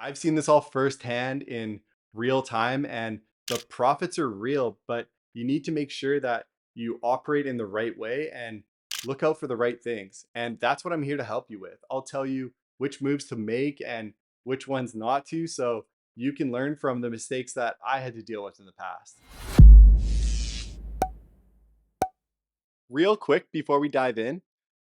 I've seen this all firsthand in real time, and the profits are real, but you need to make sure that you operate in the right way and look out for the right things. And that's what I'm here to help you with. I'll tell you which moves to make and which ones not to, so you can learn from the mistakes that I had to deal with in the past. Real quick before we dive in,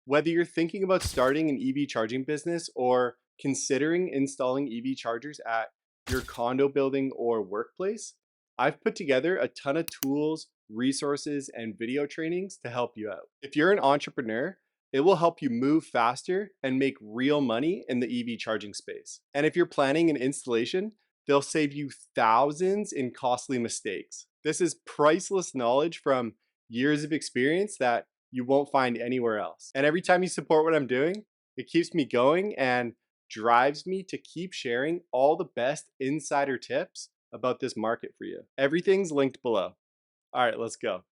whether you're thinking about starting an EV charging business or considering installing EV chargers at your condo building or workplace, I've put together a ton of tools, resources, and video trainings to help you out. If you're an entrepreneur, it will help you move faster and make real money in the EV charging space. And if you're planning an installation, they'll save you thousands in costly mistakes. This is priceless knowledge from years of experience that you won't find anywhere else. And every time you support what I'm doing, it keeps me going and drives me to keep sharing all the best insider tips about this market for you. Everything's linked below. All right, let's go.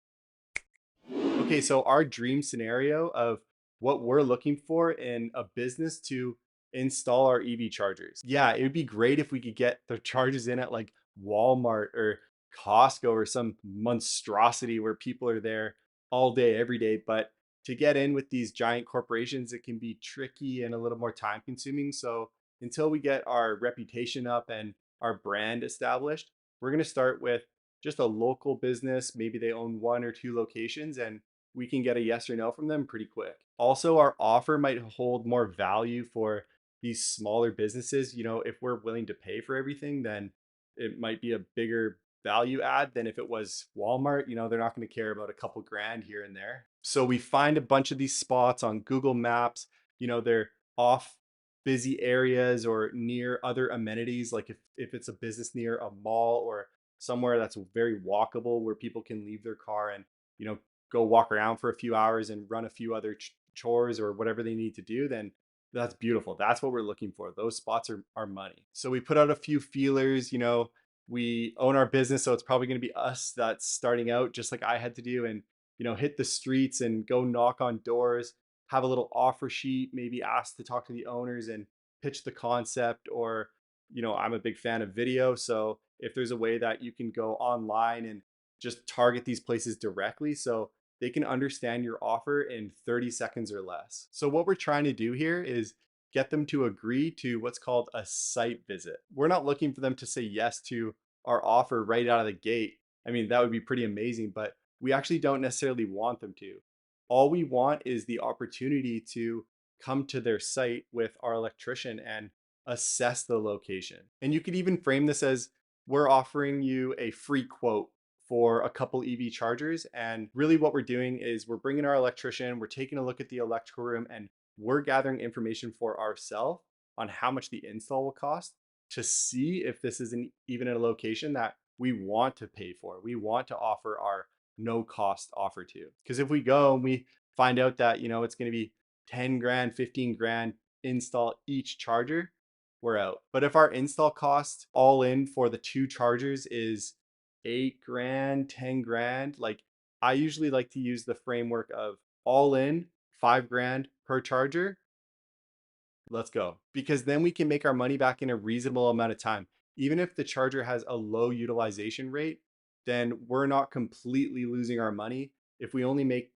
Okay, so our dream scenario of what we're looking for in a business to install our EV chargers. Yeah, it would be great if we could get the chargers in at like Walmart or Costco or some monstrosity where people are there all day, every day. But to get in with these giant corporations, it can be tricky and a little more time consuming. So until we get our reputation up and our brand established, we're going to start with just a local business. Maybe they own one or two locations and we can get a yes or no from them pretty quick. Also, our offer might hold more value for these smaller businesses. You know, if we're willing to pay for everything, then it might be a bigger value add than if it was Walmart. You know, they're not going to care about a couple grand here and there. So we find a bunch of these spots on Google Maps. You know, they're off busy areas or near other amenities. Like if it's a business near a mall or somewhere that's very walkable where people can leave their car and, you know, go walk around for a few hours and run a few other chores or whatever they need to do, then that's beautiful. That's what we're looking for. Those spots are money. So we put out a few feelers, you know, we own our business. So it's probably going to be us that's starting out just like I had to do and, you know, hit the streets and go knock on doors, have a little offer sheet, maybe ask to talk to the owners and pitch the concept or, you know, I'm a big fan of video. So if there's a way that you can go online and just target these places directly so they can understand your offer in 30 seconds or less. So what we're trying to do here is get them to agree to what's called a site visit. We're not looking for them to say yes to our offer right out of the gate. I mean, that would be pretty amazing, but we actually don't necessarily want them to. All we want is the opportunity to come to their site with our electrician and assess the location. And you could even frame this as we're offering you a free quote for a couple EV chargers. And really, what we're doing is we're bringing our electrician, we're taking a look at the electrical room, and we're gathering information for ourselves on how much the install will cost to see if this is even a location that we want to pay for. We want to offer our no cost offer to. Because if we go and we find out that, you know, it's going to be 10 grand, 15 grand install each charger, we're out. But if our install cost all in for the two chargers is 8 grand, 10 grand, like I usually like to use the framework of all in 5 grand per charger. Let's go. Because then we can make our money back in a reasonable amount of time. Even if the charger has a low utilization rate, then we're not completely losing our money. If we only make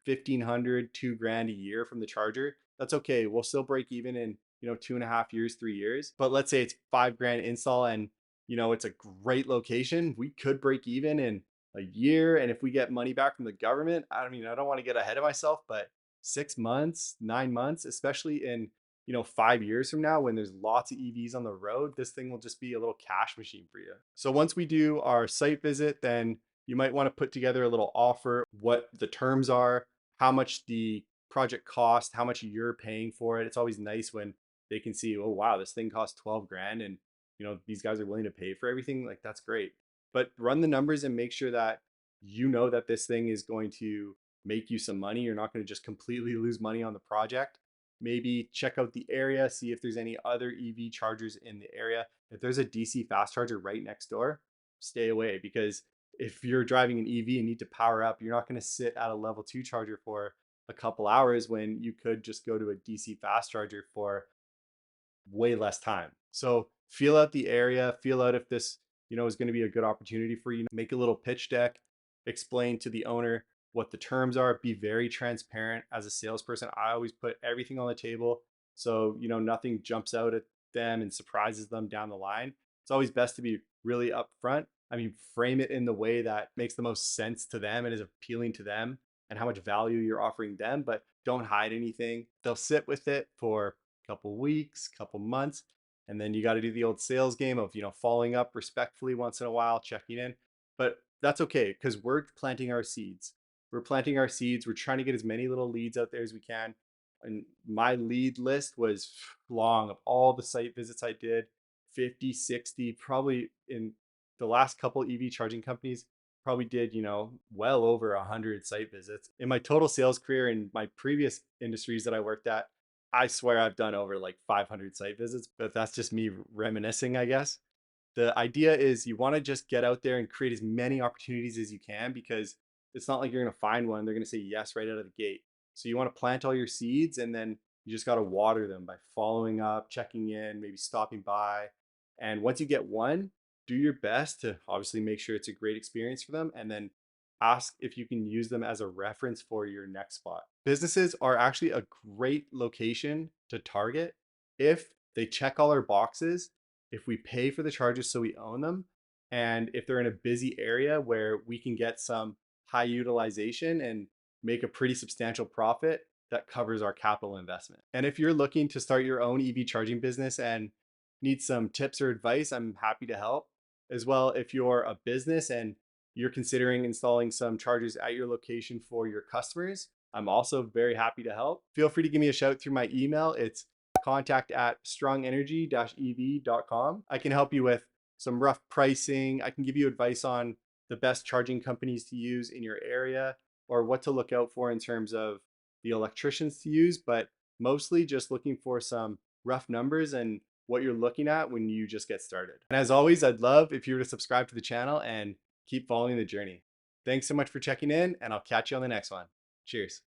1,500, 2 grand a year from the charger, that's okay. We'll still break even in, you know, 2.5 years, 3 years. But let's say it's 5 grand install and, you know, it's a great location. We could break even in a year. And if we get money back from the government, I mean, I don't want to get ahead of myself, but 6 months, 9 months, especially in, you know, 5 years from now when there's lots of EVs on the road, this thing will just be a little cash machine for you. So once we do our site visit, then you might want to put together a little offer, what the terms are, how much the project costs, how much you're paying for it. It's always nice when they can see, oh wow, this thing costs 12 grand and, you know, these guys are willing to pay for everything. Like that's great. But run the numbers and make sure that you know that this thing is going to make you some money. You're not going to just completely lose money on the project. Maybe check out the area, see if there's any other EV chargers in the area. If there's a DC fast charger right next door, stay away because if you're driving an EV and need to power up, you're not going to sit at a level 2 charger for a couple hours when you could just go to a DC fast charger for way less time. So feel out the area, feel out if this, is going to be a good opportunity for you. Make a little pitch deck, explain to the owner what the terms are, be very transparent as a salesperson. I always put everything on the table so, nothing jumps out at them and surprises them down the line. It's always best to be really upfront. I mean, frame it in the way that makes the most sense to them and is appealing to them and how much value you're offering them, but don't hide anything. They'll sit with it for a couple weeks, couple months, and then you got to do the old sales game of, following up respectfully once in a while, checking in. But that's okay because we're planting our seeds. We're planting our seeds. We're trying to get as many little leads out there as we can. And my lead list was long of all the site visits I did, 50, 60, probably in the last couple EV charging companies, probably did, well over 100 site visits. In my total sales career in my previous industries that I worked at, I swear I've done over like 500 site visits, but that's just me reminiscing, I guess. The idea is you want to just get out there and create as many opportunities as you can because it's not like you're going to find one. They're going to say yes right out of the gate. So you want to plant all your seeds and then you just got to water them by following up, checking in, maybe stopping by. And once you get one, do your best to obviously make sure it's a great experience for them and then ask if you can use them as a reference for your next spot. Businesses are actually a great location to target if they check all our boxes, if we pay for the charges so we own them, and if they're in a busy area where we can get some high utilization and make a pretty substantial profit that covers our capital investment. And if you're looking to start your own EV charging business and need some tips or advice, I'm happy to help. As well, if you're a business and you're considering installing some chargers at your location for your customers, I'm also very happy to help. Feel free to give me a shout through my email. It's contact@strongenergy-ev.com. I can help you with some rough pricing. I can give you advice on the best charging companies to use in your area or what to look out for in terms of the electricians to use, but mostly just looking for some rough numbers and what you're looking at when you just get started. And as always, I'd love if you were to subscribe to the channel and keep following the journey. Thanks so much for checking in, and I'll catch you on the next one. Cheers.